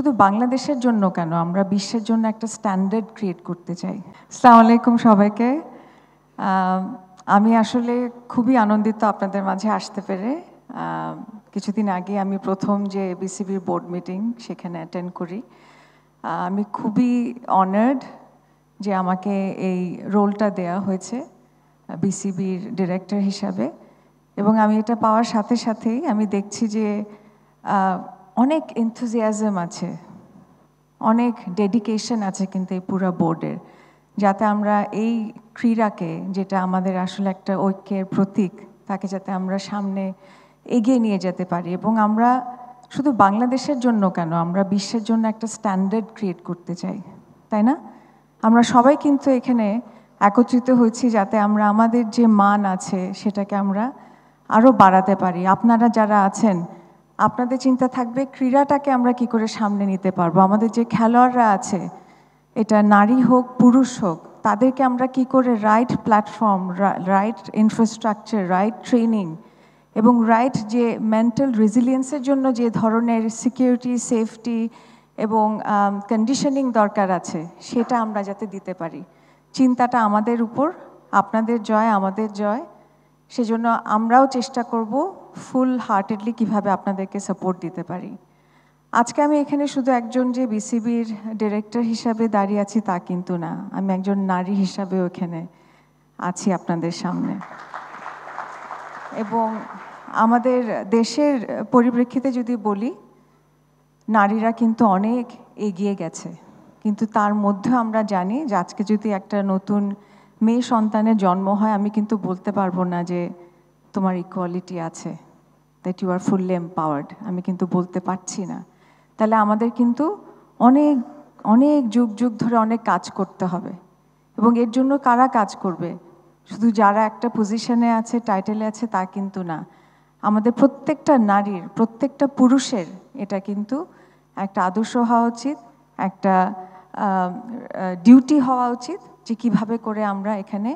শুধু বাংলাদেশের জন্য কেন, আমরা বিশ্বের জন্য একটা স্ট্যান্ডার্ড ক্রিয়েট করতে চাই। আসসালামু আলাইকুম সবাইকে। আমি আসলে খুবই আনন্দিত আপনাদের মাঝে আসতে পেরে। কিছুদিন আগে আমি প্রথম যে বিসিবির বোর্ড মিটিং সেখানে অ্যাটেন্ড করি। আমি খুবই অনার্ড যে আমাকে এই রোলটা দেয়া হয়েছে বিসিবির ডিরেক্টর হিসাবে, এবং আমি এটা পাওয়ার সাথে সাথেই আমি দেখছি যে অনেক এনথুজিয়াজম আছে, অনেক ডেডিকেশন আছে কিন্তু এই পুরো বোর্ডের, যাতে আমরা এই ক্রীড়াকে, যেটা আমাদের আসলে একটা ঐক্যের প্রতীক, তাকে যাতে আমরা সামনে এগিয়ে নিয়ে যেতে পারি। এবং আমরা শুধু বাংলাদেশের জন্য কেন, আমরা বিশ্বের জন্য একটা স্ট্যান্ডার্ড ক্রিয়েট করতে চাই, তাই না? আমরা সবাই কিন্তু এখানে একত্রিত হয়েছি যাতে আমরা আমাদের যে মান আছে সেটাকে আমরা আরও বাড়াতে পারি। আপনারা যারা আছেন, আপনাদের চিন্তা থাকবে ক্রীড়াটাকে আমরা কি করে সামনে নিতে পারবো। আমাদের যে খেলোয়াড়রা আছে, এটা নারী হোক পুরুষ হোক, তাদেরকে আমরা কি করে right platform, right infrastructure, right training এবং রাইট যে মেন্টাল রেজিলিয়েন্সের জন্য যে ধরনের সিকিউরিটি, সেফটি এবং কন্ডিশনিং দরকার আছে, সেটা আমরা যাতে দিতে পারি। চিন্তাটা আমাদের উপর, আপনাদের জয় আমাদের জয়। সেজন্য আমরাও চেষ্টা করব ফুল হার্টেডলি কিভাবে আপনাদেরকে সাপোর্ট দিতে পারি। আজকে আমি এখানে শুধু একজন যে বিসিবির ডিরেক্টর হিসাবে দাঁড়িয়ে আছি তা কিন্তু না, আমি একজন নারী হিসাবেও এখানে আছি আপনাদের সামনে। এবং আমাদের দেশের পরিপ্রেক্ষিতে যদি বলি, নারীরা কিন্তু অনেক এগিয়ে গেছে, কিন্তু তার মধ্যে আমরা জানি যে আজকে যদি একটা নতুন মেয়ে সন্তানের জন্ম হয়, আমি কিন্তু বলতে পারবো না যে তোমার ইকুয়ালিটি আছে, that you are fully empowered, আমি কিন্তু বলতে পারছি না। তাহলে আমাদের কিন্তু অনেক অনেক যুগ যুগ ধরে অনেক কাজ করতে হবে। এবং এর জন্য কারা কাজ করবে? শুধু যারা একটা পজিশনে আছে, টাইটেলে আছে, তা কিন্তু না। আমাদের প্রত্যেকটা নারীর, প্রত্যেকটা পুরুষের এটা কিন্তু একটা আদর্শ হওয়া উচিত, একটা ডিউটি হওয়া উচিত যে কীভাবে করে আমরা এখানে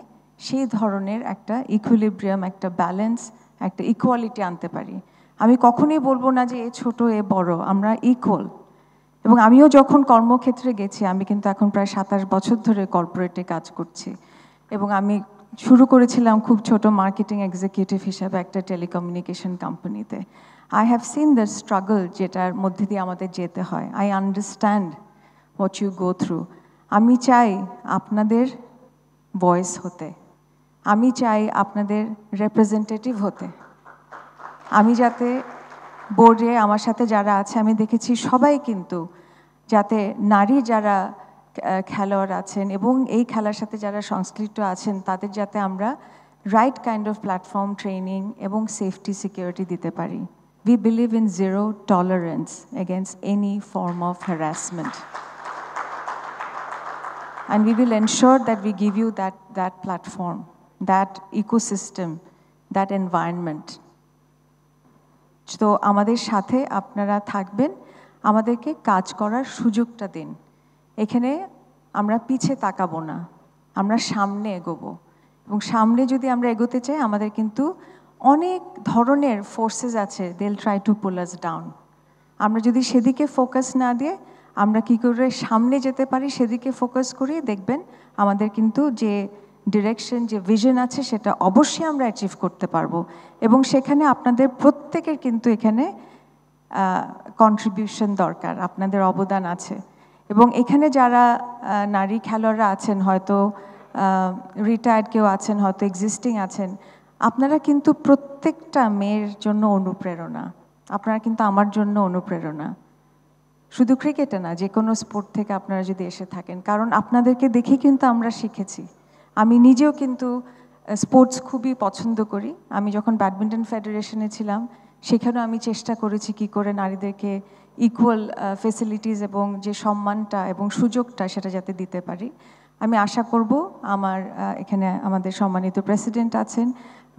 সেই ধরনের একটা ইকুইলিব্রিয়াম, একটা ব্যালেন্স, একটা ইকুয়ালিটি আনতে পারি। আমি কখনোই বলবো না যে এ ছোট এ বড়, আমরা ইকুয়াল। এবং আমিও যখন কর্মক্ষেত্রে গেছি, আমি কিন্তু এখন প্রায় 27 বছর ধরে কর্পোরেটে কাজ করছি, এবং আমি শুরু করেছিলাম খুব ছোট মার্কেটিং এক্সিকিউটিভ হিসাবে একটা টেলিকমিউনিকেশন কোম্পানিতে। I have seen the struggle যেটার মধ্যে দিয়ে আমাদের যেতে হয়। I understand what you go through. আমি চাই আপনাদের ভয়েস হতে, আমি চাই আপনাদের রিপ্রেজেন্টেটিভ হতে। আমি যাতে বোর্ডে আমার সাথে যারা আছে, আমি দেখেছি সবাই কিন্তু যাতে নারী যারা খেলোয়াড় আছেন এবং এই খেলার সাথে যারা সংশ্লিষ্ট আছেন, তাদের যাতে আমরা right kind of platform, training এবং সেফটি, সিকিউরিটি দিতে পারি। We believe in zero tolerance against any form of harassment. And we will ensure that we give you that platform, that ecosystem, that environment. তো আমাদের সাথে আপনারা থাকবেন, আমাদেরকে কাজ করার সুযোগটা দিন। এখানে আমরা পিছে তাকাবো না, আমরা সামনে এগোবো। এবং সামনে যদি আমরা এগোতে চাই, আমাদের কিন্তু অনেক ধরনের ফোর্সেস আছে, they will try to pull us down. আমরা যদি সেদিকে ফোকাস না দিয়ে আমরা কি করে সামনে যেতে পারি সেদিকে ফোকাস করি, দেখবেন আমাদের কিন্তু যে ডিরেকশন, যে ভিশন আছে, সেটা অবশ্যই আমরা অ্যাচিভ করতে পারবো। এবং সেখানে আপনাদের প্রত্যেকের কিন্তু এখানে কন্ট্রিবিউশন দরকার, আপনাদের অবদান আছে। এবং এখানে যারা নারী খেলোয়াড়রা আছেন, হয়তো রিটায়ার্ড কেউ আছেন, হয়তো এক্সিস্টিং আছেন, আপনারা কিন্তু প্রত্যেকটা মেয়ের জন্য অনুপ্রেরণা, আপনারা কিন্তু আমার জন্য অনুপ্রেরণা। শুধু ক্রিকেটে না, যে কোনো স্পোর্ট থেকে আপনারা যদি এসে থাকেন, কারণ আপনাদেরকে দেখে কিন্তু আমরা শিখেছি। আমি নিজেও কিন্তু স্পোর্টস খুবই পছন্দ করি। আমি যখন ব্যাডমিন্টন ফেডারেশনে ছিলাম, সেখানেও আমি চেষ্টা করেছি কি করে নারীদেরকে ইকুয়াল ফেসিলিটিস এবং যে সম্মানটা এবং সুযোগটা সেটা যাতে দিতে পারি। আমি আশা করব আমার এখানে আমাদের সম্মানিত প্রেসিডেন্ট আছেন,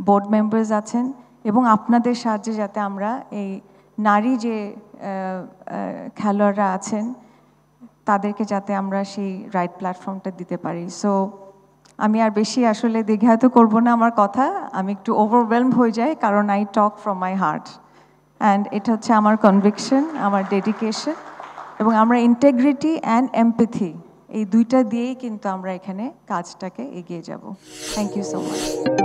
বোর্ড মেম্বার্স আছেন, এবং আপনাদের সাহায্যে যাতে আমরা এই নারী যে খেলোয়াড়রা আছেন তাদেরকে যাতে আমরা সেই রাইট প্ল্যাটফর্মটা দিতে পারি। সো আমি আর বেশি আসলে দীর্ঘায়িত করব না আমার কথা, আমি একটু ওভারওয়েলমড হয়ে যাই, কারণ I talk from my heart, and এটা হচ্ছে আমার কনভিকশন, আমার ডেডিকেশন। এবং আমরা ইন্টেগ্রিটি অ্যান্ড এমপ্যাথি এই দুইটা দিয়েই কিন্তু আমরা এখানে কাজটাকে এগিয়ে যাব। Thank you so much.